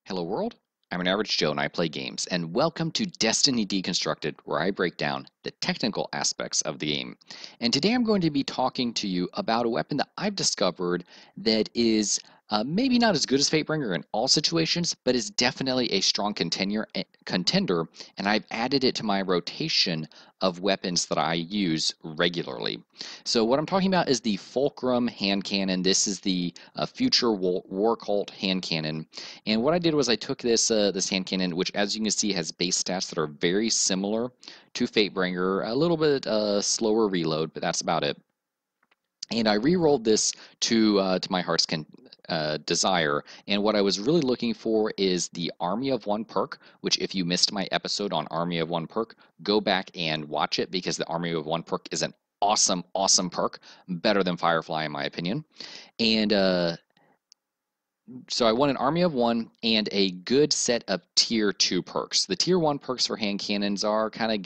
Hello world, I'm an average Joe and I play games, and welcome to Destiny Deconstructed, where I break down the technical aspects of the game. And today I'm going to be talking to you about a weapon that I've discovered that is maybe not as good as Fatebringer in all situations, but is definitely a strong contender, and I've added it to my rotation of weapons that I use regularly. So what I'm talking about is the Fulcrum hand cannon. This is the future war cult hand cannon. And what I did was I took this hand cannon, which as you can see has base stats that are very similar to Fatebringer, a little bit slower reload, but that's about it. And I re-rolled this to my heart's desire. And what I was really looking for is the Army of One perk, which if you missed my episode on Army of One perk, go back and watch it because the Army of One perk is an awesome, awesome perk, better than Firefly in my opinion. And so I want an army of one and a good set of tier 2 perks. The tier 1 perks for hand cannons are kind of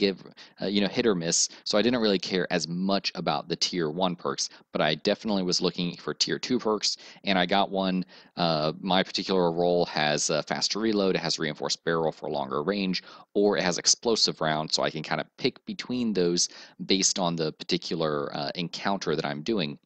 hit or miss, so I didn't really care as much about the tier 1 perks, but I definitely was looking for tier 2 perks, and I got one. My particular role has faster reload, it has reinforced barrel for longer range, or it has explosive round, so I can kind of pick between those based on the particular encounter that I'm doing.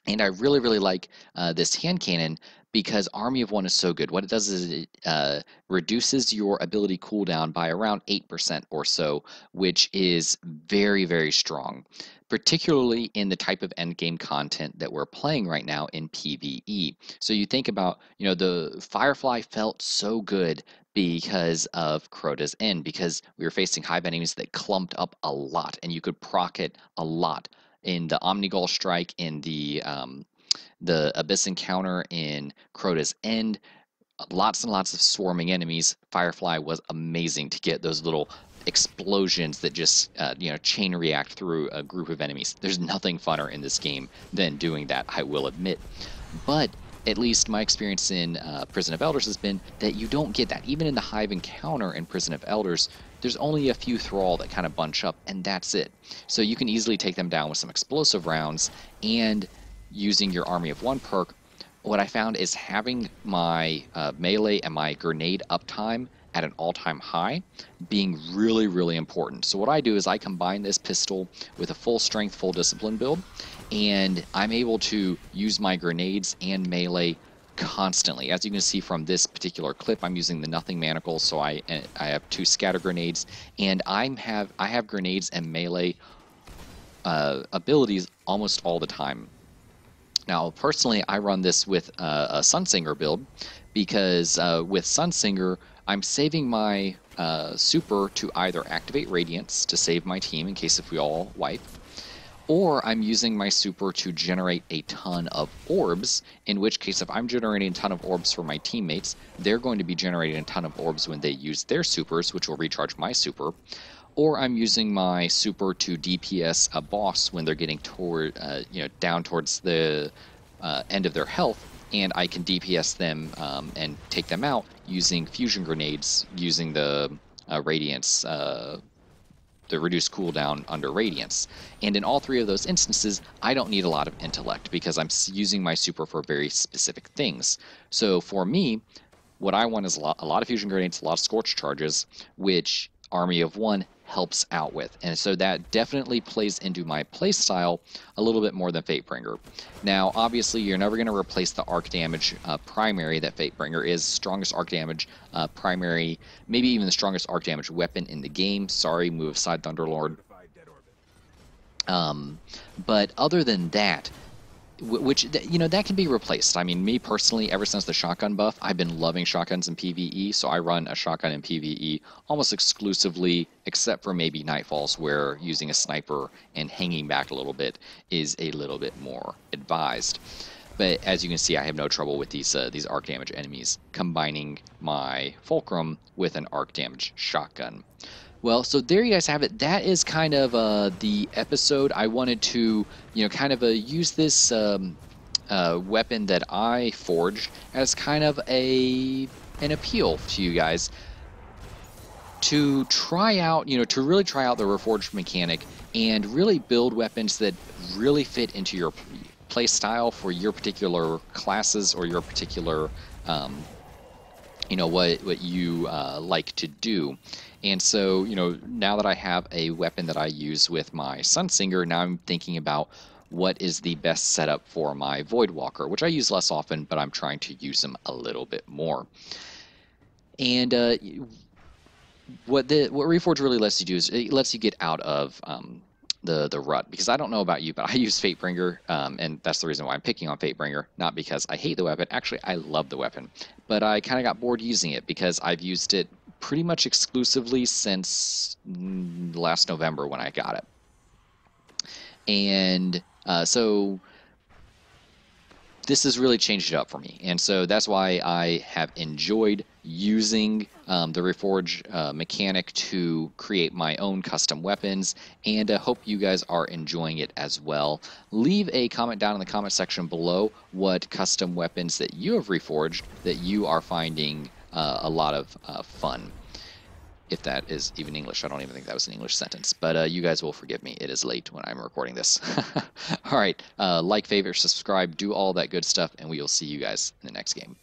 And I really, really like this hand cannon because Army of One is so good. What it does is it reduces your ability cooldown by around 8% or so, which is very, very strong, particularly in the type of endgame content that we're playing right now in PvE. So you think about, the Firefly felt so good because of Crota's End, because we were facing hive enemies that clumped up a lot, and you could proc it a lot in the Omnigul Strike, in the Abyss Encounter, in Crota's End. Lots and lots of swarming enemies. Firefly was amazing to get those little explosions that just chain react through a group of enemies. There's nothing funner in this game than doing that, I will admit. But at least my experience in Prison of Elders has been that you don't get that. Even in the Hive Encounter in Prison of Elders, there's only a few Thrall that kind of bunch up, and that's it. So you can easily take them down with some explosive rounds, and using your Army of One perk, what I found is having my melee and my grenade uptime at an all-time high being really, really important. So what I do is I combine this pistol with a full strength, full discipline build, and I'm able to use my grenades and melee constantly. As you can see from this particular clip, I'm using the Nothing Manacle, so I have 2 scatter grenades, and I have grenades and melee abilities almost all the time. Now, personally, I run this with a Sunsinger build because with Sunsinger, I'm saving my super to either activate Radiance to save my team in case if we all wipe, or I'm using my super to generate a ton of orbs, in which case if I'm generating a ton of orbs for my teammates, they're going to be generating a ton of orbs when they use their supers, which will recharge my super. Or I'm using my super to DPS a boss when they're getting down towards the end of their health, and I can DPS them and take them out using fusion grenades, using the Radiance, the reduced cooldown under Radiance. And in all 3 of those instances, I don't need a lot of intellect because I'm using my super for very specific things. So for me, what I want is a lot of fusion grenades, a lot of scorch charges, which Army of One helps out with. And so that definitely plays into my playstyle a little bit more than Fatebringer. Now, obviously, you're never going to replace the arc damage primary that Fatebringer is. Strongest arc damage primary, maybe even the strongest arc damage weapon in the game. Sorry, move aside, Thunderlord. But other than that, that can be replaced. I mean, me personally, ever since the shotgun buff, I've been loving shotguns in PvE, so I run a shotgun in PvE almost exclusively, except for maybe Nightfalls, where using a sniper and hanging back a little bit is a little bit more advised. But as you can see, I have no trouble with these arc damage enemies, combining my Fulcrum with an arc damage shotgun. Well, so there you guys have it. That is kind of the episode. I wanted to, use this weapon that I forged as kind of an appeal to you guys to try out, to really try out the reforged mechanic and really build weapons that really fit into your play style for your particular classes or your particular what you like to do. And so, now that I have a weapon that I use with my Sunsinger, now I'm thinking about what is the best setup for my Voidwalker, which I use less often, but I'm trying to use them a little bit more. And what Reforge really lets you do is it lets you get out of the rut, because I don't know about you, but I use Fatebringer, and that's the reason why I'm picking on Fatebringer, not because I hate the weapon. Actually, I love the weapon, but I kind of got bored using it because I've used it pretty much exclusively since last November when I got it. And so this has really changed it up for me, and so that's why I have enjoyed using the Reforge mechanic to create my own custom weapons, and hope you guys are enjoying it as well. Leave a comment down in the comment section below what custom weapons that you have reforged that you are finding a lot of fun. If that is even English. I don't even think that was an English sentence, but you guys will forgive me. It is late when I'm recording this. All right, like, favorite, subscribe, do all that good stuff, and we will see you guys in the next game.